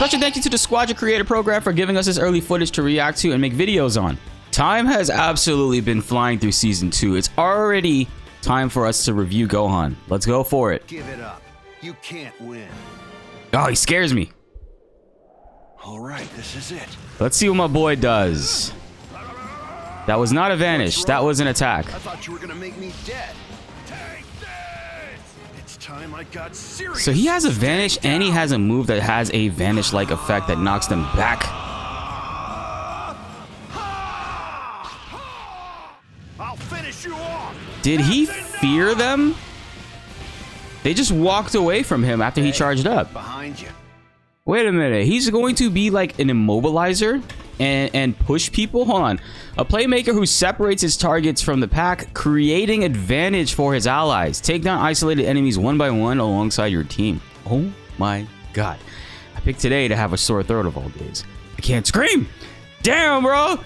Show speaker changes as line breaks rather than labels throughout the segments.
Special thank you to the Squadra Creator Program for giving us this early footage to react to and make videos on. Time has absolutely been flying through Season 2. It's already time for us to review Gohan. Let's go for it.
Give it up. You can't win.
Oh, he scares me.
All right, this is it.
Let's see what my boy does. That was not a vanish. That was an attack.
I thought you were gonna make me dead. Take this! It's time I got serious.
So he has a vanish and he has a move that has a vanish-like effect that knocks them back.
I'll finish you off.
Did he fear them? They just walked away from him after he charged up.
Behind you.
Wait a minute. He's going to be like an immobilizer and push people? Hold on. A playmaker who separates his targets from the pack, creating advantage for his allies. Take down isolated enemies one by one alongside your team. Oh my god. I picked today to have a sore throat of all days. I can't scream. Damn, bro.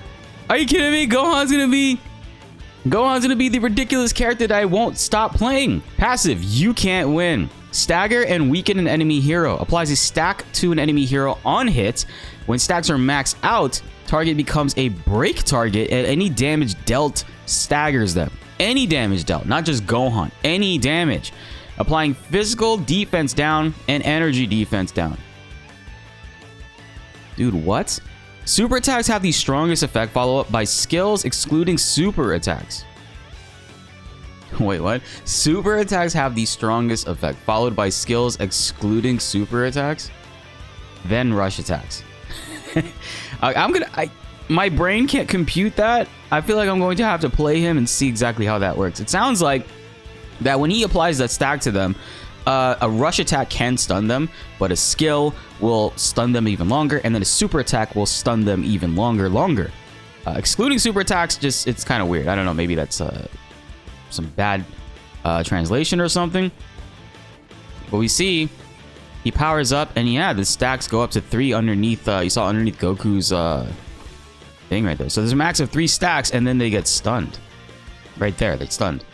Are you kidding me? Gohan's gonna be the ridiculous character that I won't stop playing. Passive, you can't win. Stagger and weaken an enemy hero. Applies a stack to an enemy hero on hit. When stacks are maxed out, target becomes a break target and any damage dealt staggers them. Any damage dealt, not just Gohan. Any damage. Applying physical defense down and energy defense down. Dude, what? Super attacks have the strongest effect, followed up by skills excluding super attacks. Wait, what? Super attacks have the strongest effect, followed by skills excluding super attacks, then rush attacks. My brain can't compute that. I feel like I'm going to have to play him and see exactly how that works. It sounds like that when he applies that stack to them, a rush attack can stun them, but a skill will stun them even longer, and then a super attack will stun them even longer. Excluding super attacks, just it's kind of weird. I don't know, maybe that's some bad translation or something. But we see he powers up, and yeah, the stacks go up to 3 underneath. You saw underneath Goku's thing right there. So there's a max of 3 stacks, and then they get stunned. Right there, they're stunned.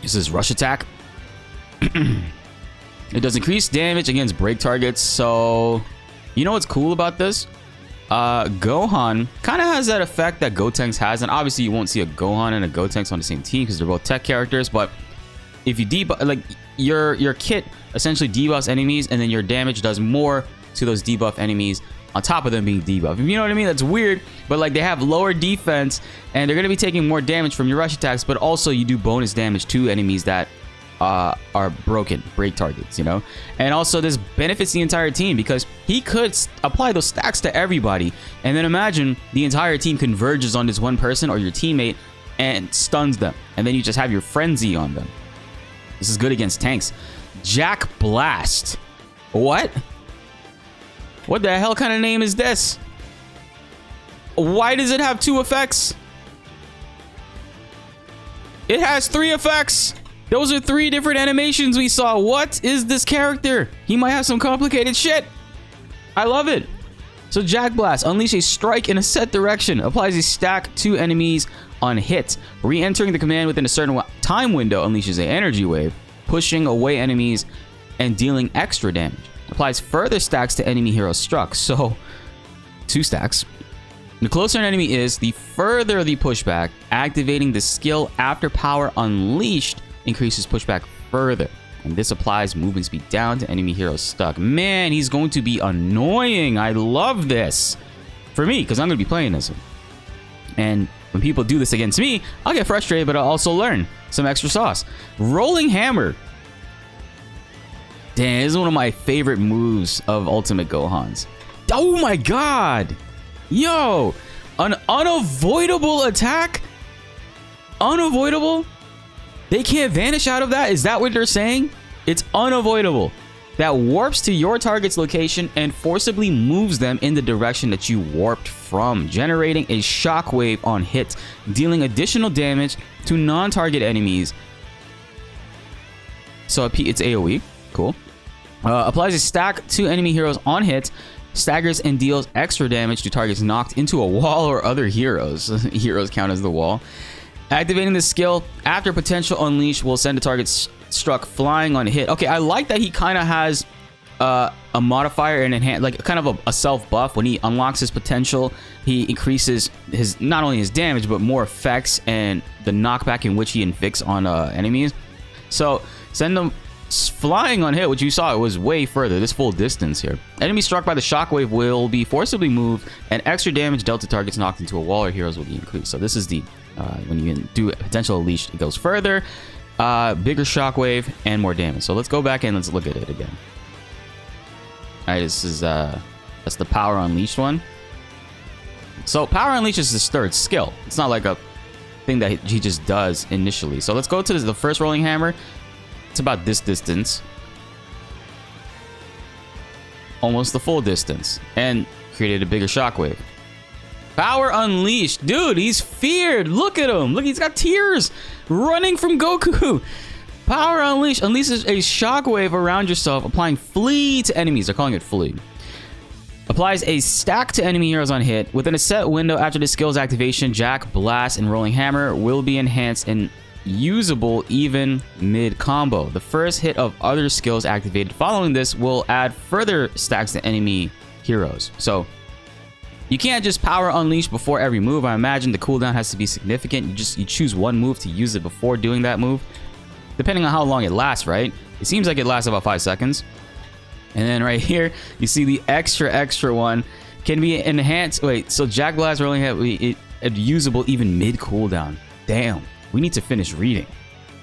This is rush attack. It does increase damage against break targets. So, you know what's cool about this? Gohan kind of has that effect that Gotenks has, and obviously you won't see a Gohan and a Gotenks on the same team because they're both tech characters. But if you debuff, like your kit essentially debuffs enemies, and then your damage does more to those debuff enemies on top of them being debuffed. You know what I mean? That's weird, but like they have lower defense and they're going to be taking more damage from your rush attacks, but also you do bonus damage to enemies that are broken, break targets, you know? And also this benefits the entire team because he could apply those stacks to everybody, and then imagine the entire team converges on this one person or your teammate and stuns them, and then you just have your frenzy on them. This is good against tanks. Jack Blast. What? What the hell kind of name is this? Why does it have 2 effects? It has 3 effects. Those are 3 different animations we saw. What is this character? He might have some complicated shit. I love it. So Jack Blast, unleash a strike in a set direction. Applies a stack to enemies on hit. Re-entering the command within a certain time window unleashes an energy wave, pushing away enemies and dealing extra damage. Applies further stacks to enemy heroes struck. So 2 stacks. The closer an enemy is, the further the pushback. Activating the skill after power unleashed increases pushback further, and this applies movement speed down to enemy heroes stuck. Man, he's going to be annoying. I love this for me because I'm going to be playing this, and when people do this against me, I'll get frustrated, but I'll also learn some extra sauce. Rolling hammer. Damn, this is one of my favorite moves of Ultimate Gohan's. Oh my god. Yo, an unavoidable attack. Unavoidable. They can't vanish out of that? Is that what they're saying? It's unavoidable. That warps to your target's location and forcibly moves them in the direction that you warped from, generating a shockwave on hit, dealing additional damage to non-target enemies. So it's AoE. Cool. Applies a stack to enemy heroes on hit, staggers and deals extra damage to targets knocked into a wall or other heroes. Heroes count as the wall. Activating the skill after potential unleash will send a target struck flying on hit. Okay, I like that he kind of has a modifier and enhance, like kind of a self buff. When he unlocks his potential, he increases his not only his damage but more effects and the knockback in which he inflicts on enemies. So send them flying on hit, which you saw it was way further, this full distance here. Enemies struck by the shockwave will be forcibly moved, and extra damage dealt to targets knocked into a wall or heroes will be increased. So this is the when you can do potential unleash, it goes further, bigger shockwave and more damage. So let's go back and let's look at it again. All right, this is that's the power unleashed one. So power unleashed is his third skill. It's not like a thing that he just does initially. So let's go to the first rolling hammer. It's about this distance, almost the full distance, and created a bigger shockwave. Power unleashed, dude, he's feared. Look at him. Look, he's got tears running from Goku. Power unleashed unleashes a shockwave around yourself, applying flee to enemies. They're calling it flee. Applies a stack to enemy heroes on hit. Within a set window after the skill's activation, Jack, Blast, and Rolling Hammer will be enhanced and usable even mid combo. The first hit of other skills activated following this will add further stacks to enemy heroes. So you can't just power unleash before every move. I imagine the cooldown has to be significant. You choose one move to use it before doing that move, depending on how long it lasts, right? It seems like it lasts about 5 seconds. And then right here, you see the extra one can be enhanced. Wait, so Jack, Blast, Rolling Hammer, usable even mid cooldown. Damn, we need to finish reading.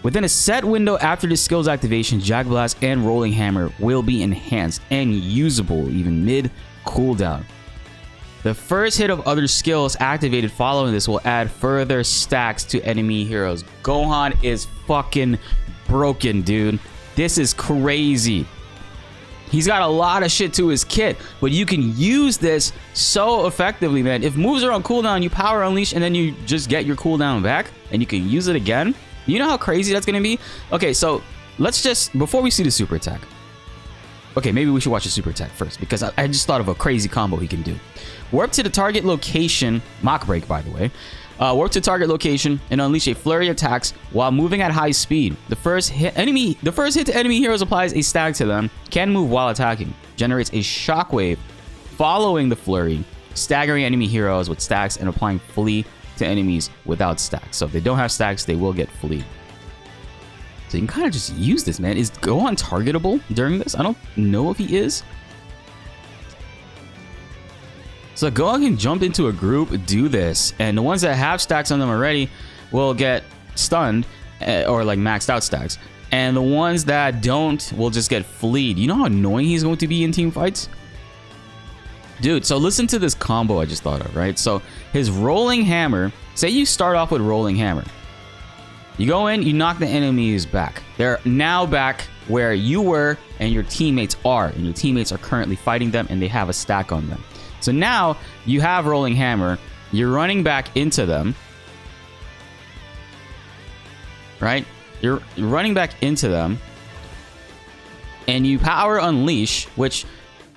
Within a set window after the skill's activation, Jack, Blast, and Rolling Hammer will be enhanced and usable even mid cooldown. The first hit of other skills activated following this will add further stacks to enemy heroes. Gohan is fucking broken, dude. This is crazy. He's got a lot of shit to his kit, but you can use this so effectively, man. If moves are on cooldown, you power unleash and then you just get your cooldown back and you can use it again. You know how crazy that's gonna be? Okay, so let's just, before we see the super attack. Okay, maybe we should watch the super attack first, because I just thought of a crazy combo he can do. Warp to the target location, mock break by the way. Warp to target location and unleash a flurry of attacks while moving at high speed. The first hit to enemy heroes applies a stack to them, can move while attacking, generates a shockwave following the flurry, staggering enemy heroes with stacks and applying flee to enemies without stacks. So if they don't have stacks, they will get flee. So you can kind of just use this, man. Is Gohan targetable during this? I don't know if he is. So Gohan can jump into a group, do this, and the ones that have stacks on them already will get stunned, or like maxed out stacks. And the ones that don't will just get fleed. You know how annoying he's going to be in team fights? Dude, so listen to this combo I just thought of, right? So his Rolling Hammer, say you start off with Rolling Hammer. You go in, you knock the enemies back. They're now back where you were and your teammates are. And your teammates are currently fighting them and they have a stack on them. So now you have Rolling Hammer, you're running back into them, right? You're running back into them, and you power unleash, which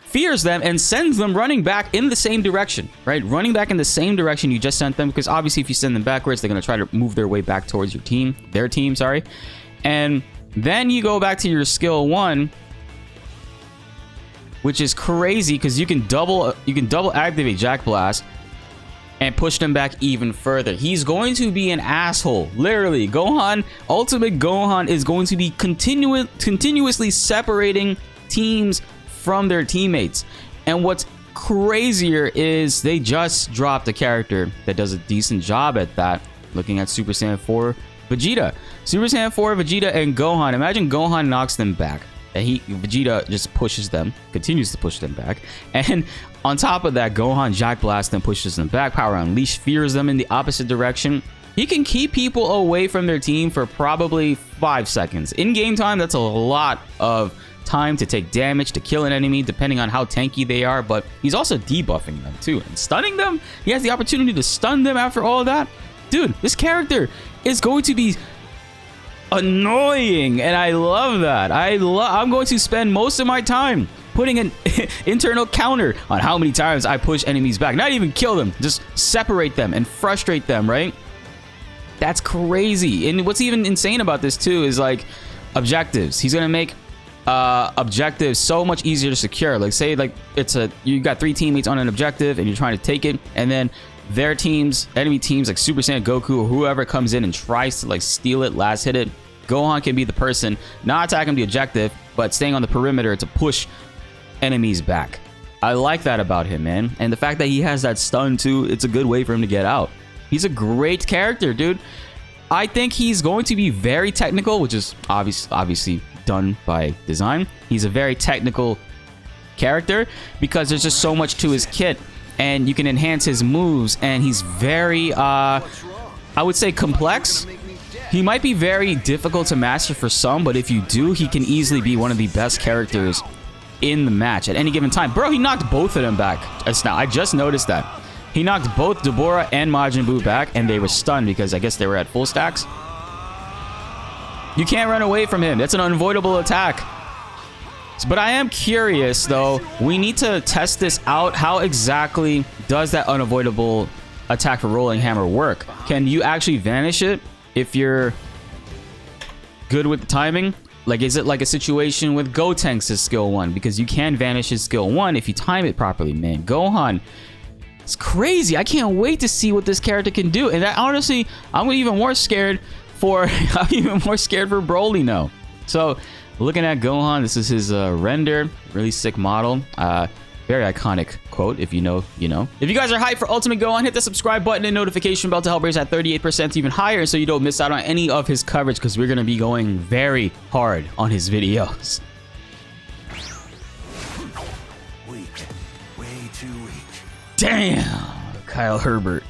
fears them and sends them running back in the same direction, right? Running back in the same direction you just sent them, because obviously if you send them backwards, they're going to try to move their way back towards your team, their team, sorry. And then you go back to your skill 1, which is crazy because you can double activate Jack Blast and push them back even further. He's going to be an asshole, literally. Gohan, Ultimate Gohan is going to be continuously separating teams from their teammates. And what's crazier is they just dropped a character that does a decent job at that. Looking at Super Saiyan 4 Vegeta. Super Saiyan 4 Vegeta and Gohan. Imagine Gohan knocks them back. And Vegeta just pushes them, continues to push them back. And on top of that, Gohan Jack Blast then pushes them back. Power Unleash fears them in the opposite direction. He can keep people away from their team for probably 5 seconds. In game time, that's a lot of time to take damage, to kill an enemy, depending on how tanky they are. But he's also debuffing them too. And stunning them, he has the opportunity to stun them after all that. Dude, this character is going to be annoying, and I love that. I'm going to spend most of my time putting an internal counter on how many times I push enemies back. Not even kill them, just separate them and frustrate them, right? That's crazy. And what's even insane about this too is like objectives. He's gonna make objectives so much easier to secure. Like say like you got 3 teammates on an objective and you're trying to take it, and then their teams, enemy teams like Super Saiyan Goku or whoever comes in and tries to like steal it, last hit it, Gohan can be the person not attacking the objective but staying on the perimeter to push enemies back. I like that about him, man. And the fact that he has that stun too, it's a good way for him to get out. He's a great character, dude. I think he's going to be very technical, which is obviously done by design. He's a very technical character because there's just so much to his kit, and you can enhance his moves, and he's very I would say complex. He might be very difficult to master for some, but if you do, he can easily be one of the best characters in the match at any given time. Bro, he knocked both of them back just now. I just noticed that. He knocked both Deborah and Majin Buu back, and they were stunned because I guess they were at full stacks. You can't run away from him. That's an unavoidable attack. But I am curious, though. We need to test this out. How exactly does that unavoidable attack for Rolling Hammer work? Can you actually vanish it if you're good with the timing? Like, is it like a situation with Gotenks' skill 1? Because you can vanish his skill 1 if you time it properly, man. Gohan, it's crazy. I can't wait to see what this character can do. And that, honestly, I'm even more scared for Broly now. So, looking at Gohan, this is his render. Really sick model. Very iconic quote. If you know, you know. If you guys are hyped for Ultimate Gohan, hit the subscribe button and notification bell to help raise that 38% even higher, so you don't miss out on any of his coverage, because we're going to be going very hard on his videos.
Weak. Way too weak.
Damn! Kyle Herbert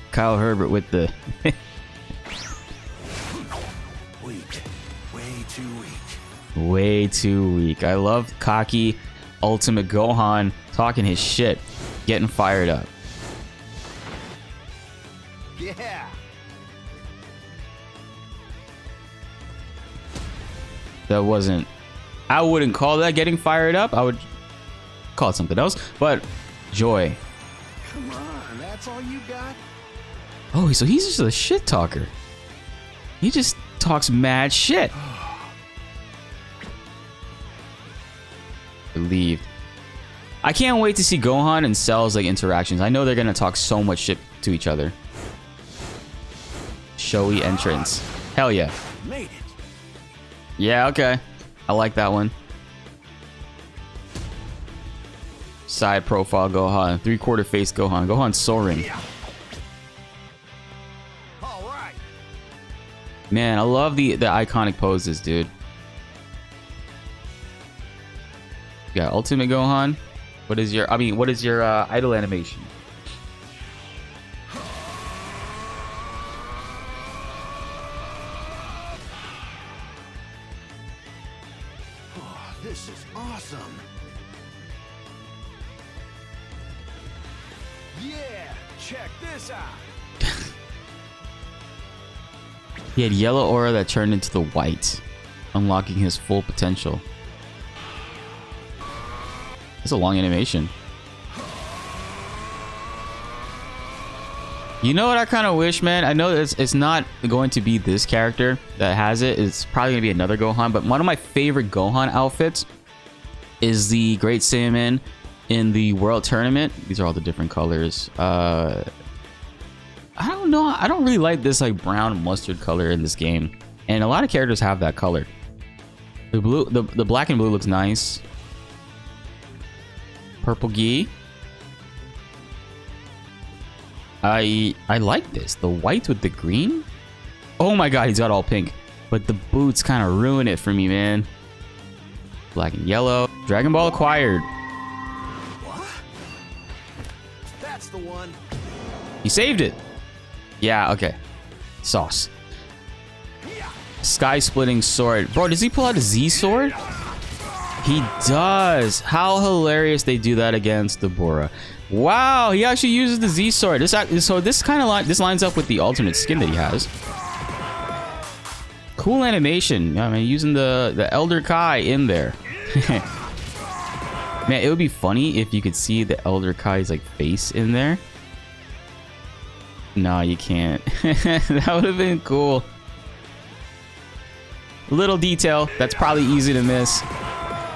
with the...
Weak. Way too weak.
Way too weak. I love cocky Ultimate Gohan talking his shit, getting fired up.
Yeah.
That wasn't... I wouldn't call that getting fired up. I would call it something else. But joy.
Come on, that's all you got?
Oh, so he's just a shit talker. He just talks mad shit. Relieved. I can't wait to see Gohan and Cell's like interactions. I know they're gonna talk so much shit to each other. Showy entrance. Hell yeah.
Made it.
Yeah, okay. I like that one. Side profile Gohan. 3/4 face Gohan. Gohan soaring.
Yeah. All right.
Man, I love the iconic poses, dude. You got Ultimate Gohan. What is your idle animation?
Oh, this is awesome. Yeah, check this out.
He had yellow aura that turned into the white, unlocking his full potential. It's a long animation. You know what I kind of wish, man? I know it's not going to be this character that has it. It's probably going to be another Gohan. But one of my favorite Gohan outfits is the Great Saiyaman in the World Tournament. These are all the different colors. I don't know. I don't really like this like brown mustard color in this game. And a lot of characters have that color. The blue, the black and blue looks nice. Purple gi. I like this. The white with the green. Oh my god, he's got all pink. But the boots kind of ruin it for me, man. Black and yellow. Dragon Ball acquired.
What? That's the one.
He saved it. Yeah, okay. Sauce. Sky splitting sword. Bro, does he pull out a Z sword? He does. How hilarious they do that against Deborah. Wow, he actually uses the Z sword. This lines up with the alternate skin that he has. Cool animation. I mean, using the Elder Kai in there. Man, it would be funny if you could see the Elder Kai's like face in there. No, you can't. That would have been cool. Little detail that's probably easy to miss.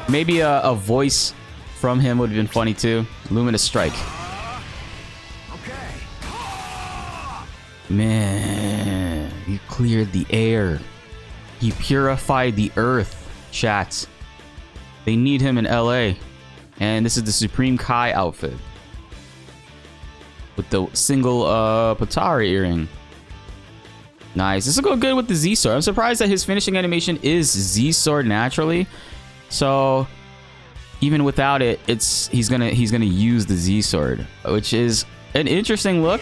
Maybe a voice from him would have been funny too. Luminous Strike. Man, you cleared the air. He purified the earth, chat. They need him in LA. And this is the Supreme Kai outfit. With the single Potara earring. Nice. This will go good with the Z sword. I'm surprised that his finishing animation is Z sword naturally. So even without it, he's gonna use the Z sword, which is an interesting look.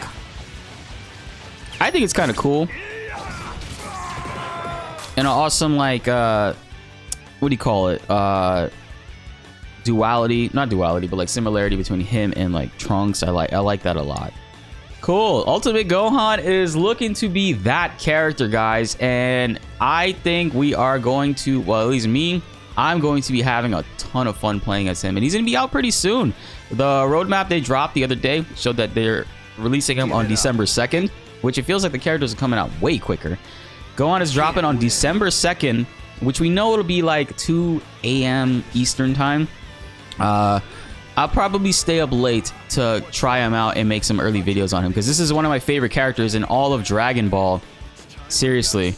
I think it's kind of cool. And an awesome, like, what do you call it? Duality, not duality, but like similarity between him and like Trunks. I like that a lot. Cool. Ultimate Gohan is looking to be that character, guys, and I think we are going to, well, at least me, I'm going to be having a ton of fun playing as him, and he's gonna be out pretty soon. The roadmap they dropped the other day showed that they're releasing him on December 2nd, which it feels like the characters are coming out way quicker. Gohan is dropping on December 2nd, which we know it'll be like 2 a.m. Eastern time. I'll probably stay up late to try him out and make some early videos on him, because this is one of my favorite characters in all of Dragon Ball. Seriously.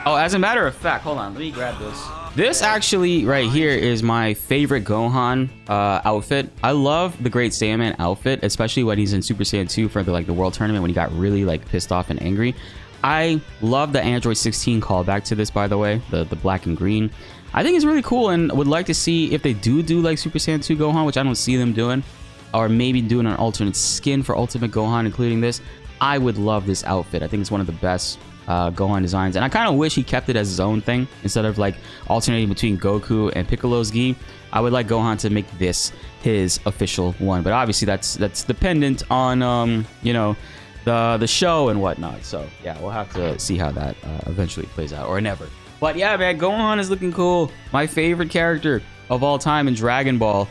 Oh, as a matter of fact, hold on, let me grab this. This actually right here is my favorite Gohan outfit. I love the Great Saiyaman outfit, especially when he's in Super Saiyan 2 for the World Tournament when he got really like pissed off and angry. I love the Android 16 callback to this, by the way, the black and green. I think it's really cool, and would like to see if they do like Super Saiyan 2 Gohan, which I don't see them doing, or maybe doing an alternate skin for Ultimate Gohan, including this. I would love this outfit. I think it's one of the best Gohan designs, and I kind of wish he kept it as his own thing instead of like alternating between Goku and Piccolo's gi. I would like Gohan to make this his official one, but obviously that's dependent on you know, the show and whatnot. So yeah, we'll have to see how that eventually plays out, or never. But yeah, man, Gohan is looking cool. My favorite character of all time in Dragon Ball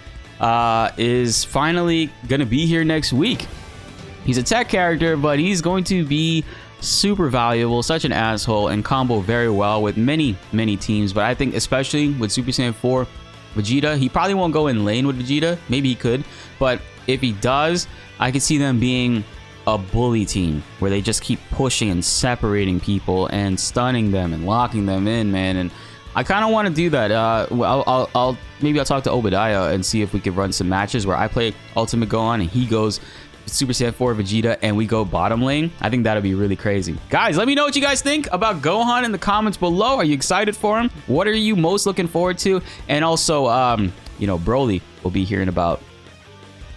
is finally gonna be here next week. He's a tech character, but he's going to be super valuable, such an asshole, and combo very well with many teams. But I think especially with Super Saiyan 4 Vegeta, he probably won't go in lane with Vegeta. Maybe he could, but if he does, I could see them being a bully team where they just keep pushing and separating people and stunning them and locking them in, man. And I kind of want to do that. Maybe I'll talk to Obadiah and see if we could run some matches where I play Ultimate Gohan and he goes Super Saiyan 4 Vegeta and we go bottom lane. I think that'll be really crazy. Guys, let me know what you guys think about Gohan in the comments below. Are you excited for him? What are you most looking forward to? And also, you know, Broly will be here in about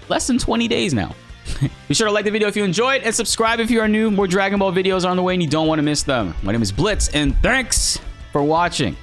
less than 20 days now. Be sure to like the video if you enjoyed, and subscribe if you are new. More Dragon Ball videos are on the way and you don't want to miss them. My name is Blitz, and thanks for watching.